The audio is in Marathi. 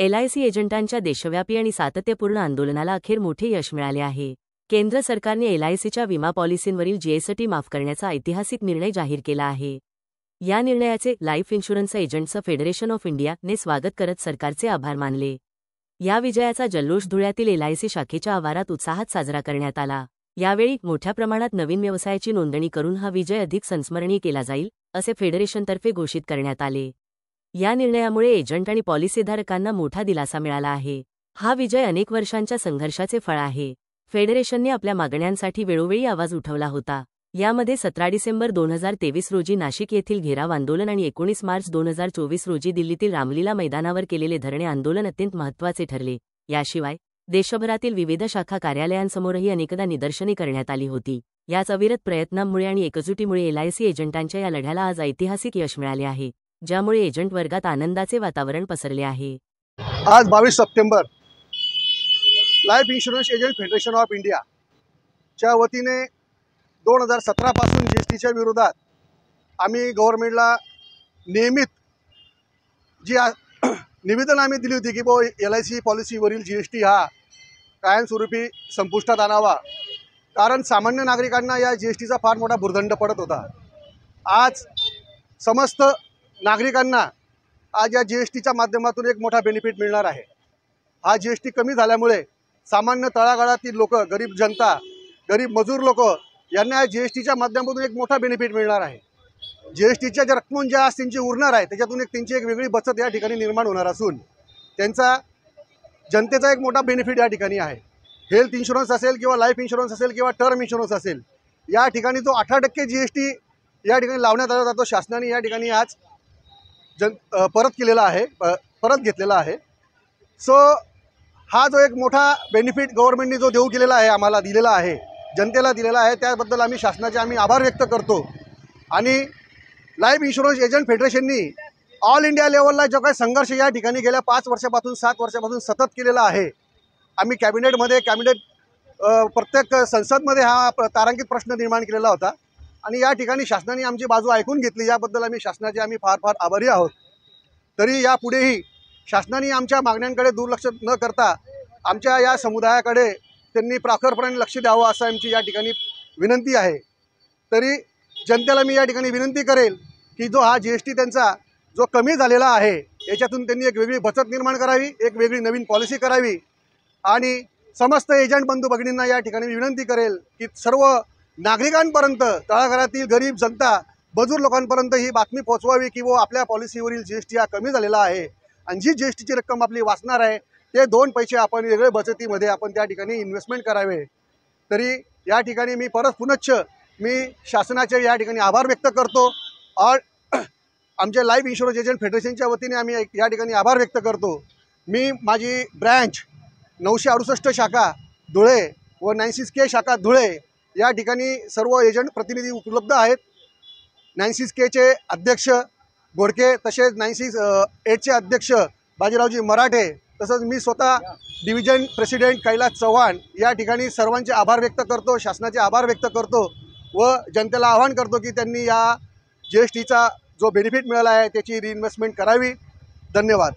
LIC एजंटांच्या देशव्यापी आणि सातत्यपूर्ण आंदोलनाला अखेर मोठे यश मिळाले आहे। केंद्र सरकारने LICच्या विमा पॉलिसींवरील GST माफ करण्याचा ऐतिहासिक निर्णय जाहीर केला आहे। या निर्णयाचे life insurance agents federation of India ने स्वागत करत सरकारचे आभार मानले। या विजयाचा जल्लोष धुळ्यातील LIC शाखेच्या आवारात उत्साहात साजरा करण्यात आला। यावेळी मोठ्या प्रमाणात नवीन व्यवसायाची नोंदणी करून हा विजय अधिक संस्मरणीय केला जाईल, असे फेडरेशनतर्फे घोषित करण्यात आले। या निर्णयामुळे एजंट आणि पॉलिसीधारकांना मोठा दिलासा मिळाला आहे। हा विजय अनेक वर्षांच्या संघर्षाचे फळ आहे। फेडरेशनने आपल्या मागण्यांसाठी वेळोवेळी आवाज उठवला होता। यामध्ये 17 डिसेंबर 2023 रोजी नाशिक येथील घेराव आंदोलन आणि 19 मार्च 2024 रोजी दिल्लीतील रामलीला मैदानावर केलेले धरणे आंदोलन अत्यंत महत्त्वाचे ठरले। याशिवाय देशभरातील विविध शाखा कार्यालयांसमोरही अनेकदा निदर्शने करण्यात आली होती। याच अविरत प्रयत्नांमुळे आणि एकजुटीमुळे LIC एजंटांच्या या लढ्याला आज ऐतिहासिक यश मिळाले आहे, ज्यामुळे एजंट वर्गात आनंदाचे वातावरण पसरले आहे। आज 22 September life insurance agent federation of India च्या वतीने 2017 पासून GSTच्या विरोधात आम्ही गव्हर्नमेंटला नियमित जी निवेदन आम्ही दिली होती की LIC पॉलिसीवरील GST हा कायमस्वरूपी संपुष्टात आणावा, कारण सामान्य नागरिकांना या GSTचा फार मोठा भुर्दंड पडत होता। आज समस्त नागरिकांना आज या GSTच्या माध्यमातून एक मोठा बेनिफिट मिळणार आहे। हा GST कमी झाल्यामुळे सामान्य तळागाळातील लोक, गरीब जनता, गरीब मजूर लोक यांना या GSTच्या माध्यमातून एक मोठा बेनिफिट मिळणार आहे। GSTच्या ज्या रक्कम ज्या आज त्यांची उरणार आहे त्याच्यातून त्यांची एक वेगळी बचत या ठिकाणी निर्माण होणार असून त्यांचा जनतेचा एक मोठा बेनिफिट या ठिकाणी आहे। हेल्थ इन्शुरन्स असेल किंवा लाईफ इन्शुरन्स असेल किंवा टर्म इन्शुरन्स असेल, या ठिकाणी जो 18% GST या ठिकाणी लावण्यात आला जातो, शासनाने या ठिकाणी आज परत घेतलेला आहे। सो हा जो एक मोठा बेनिफिट गव्हर्नमेंटने जो देऊ केलेला आहे, आम्हाला दिलेला आहे, जनतेला दिलेला आहे, त्याबद्दल आम्ही आभार व्यक्त करतो। आणि लाईफ इन्शुरन्स एजंट फेडरेशननी ऑल इंडिया लेवलला जो काही संघर्ष या ठिकाणी गेल्या 5 वर्षापासून 7 वर्षापासून सतत केलेला आहे, आम्ही प्रत्येक संसदमध्ये हा तारांकित प्रश्न निर्माण केलेला होता आणि या ठिकाणी शासनाने आमची बाजू ऐकून घेतली, याबद्दल आम्ही फार फार आभारी आहोत। तरी यापुढेही शासनाने आमच्या मागण्यांकडे दुर्लक्ष न करता आमच्या या समुदायाकडे त्यांनी प्राखरपणाने लक्ष द्यावं असं आमची या ठिकाणी विनंती आहे। तरी जनतेला मी या ठिकाणी विनंती करेल की जो हा GST त्यांचा जो कमी झालेला आहे याच्यातून त्यांनी एक वेगळी बचत निर्माण करावी, एक वेगळी नवीन पॉलिसी करावी। आणि समस्त एजंट बंधू भगिनींना या ठिकाणी मी विनंती करेल की सर्व नागरिकांपर्यंत, तळागाळातील गरीब जनता, मजूर लोकांपर्यंत ही बातमी पोहोचवावी की आपल्या पॉलिसीवरील GST हा कमी झालेला आहे आणि जी GSTची रक्कम आपली वाचणार आहे ते 2 पैसे आपण वेगळे बचतीमध्ये आपण त्या ठिकाणी इन्व्हेस्टमेंट करावे। तरी या ठिकाणी मी पुनश्च शासनाचे या ठिकाणी आभार व्यक्त करतो और आमच्या लाईफ इन्शुरन्स एजंट फेडरेशनच्या वतीने आम्ही या ठिकाणी आभार व्यक्त करतो। मी माझी ब्रँच 968 शाखा धुळे व 96K शाखा धुळे या ठिकाणी सर्व एजंट प्रतिनिधी उपलब्ध आहेत। 96Kचे अध्यक्ष गोडके, तसेच 98चे अध्यक्ष बाजीरावजी मराठे, तसंच मी स्वतः डिव्हिजन प्रेसिडेंट कैलास चव्हाण या ठिकाणी सर्वांचे आभार व्यक्त करतो, शासनाचे आभार व्यक्त करतो व जनतेला आवाहन करतो की त्यांनी या GSTचा जो बेनिफिट मिळाला आहे त्याची रिइन्व्हेस्टमेंट करावी। धन्यवाद।